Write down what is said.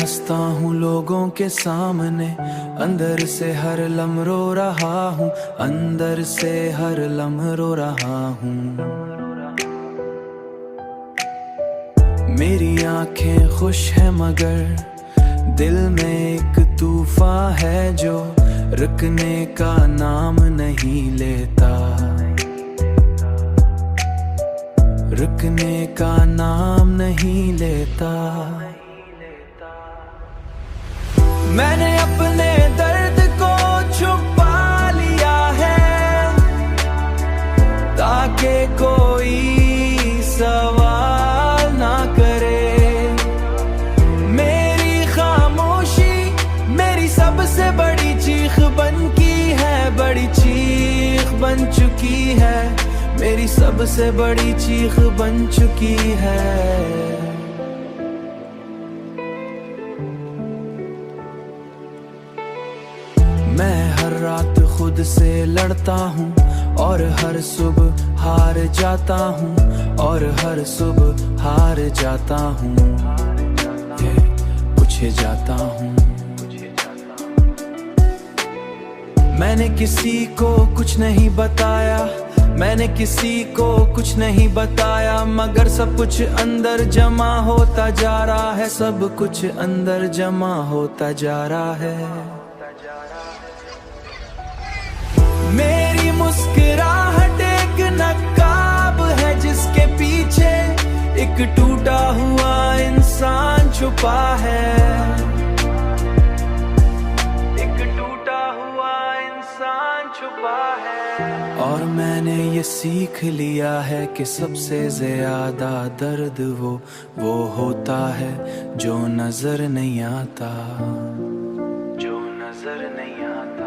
हंसता हूँ लोगों के सामने, अंदर से हर लम्हा रो रहा हूँ, अंदर से हर लम्हा रो रहा हूँ। मेरी आंखें खुश है मगर दिल में एक तूफान है जो रुकने का नाम नहीं लेता, रुकने का नाम नहीं लेता। मैंने अपने दर्द को छुपा लिया है ताकि कोई सवाल ना करे। मेरी खामोशी मेरी सबसे बड़ी चीख बन की है, बड़ी चीख बन चुकी है, मेरी सबसे बड़ी चीख बन चुकी है। मैं हर रात खुद से लड़ता हूँ और हर सुबह हार जाता हूँ, और हर सुबह हार जाता हूँ, पूछे जाता हूँ। मैंने किसी को कुछ नहीं बताया, मैंने किसी को कुछ नहीं बताया, मगर सब कुछ अंदर जमा होता जा रहा है, सब कुछ अंदर जमा होता जा रहा है। मेरी मुस्कुराहट एक नकाब है जिसके पीछे एक टूटा हुआ इंसान छुपा है, एक टूटा हुआ इंसान छुपा है। और मैंने ये सीख लिया है कि सबसे ज्यादा दर्द वो होता है जो नजर नहीं आता, जो नजर नहीं आता।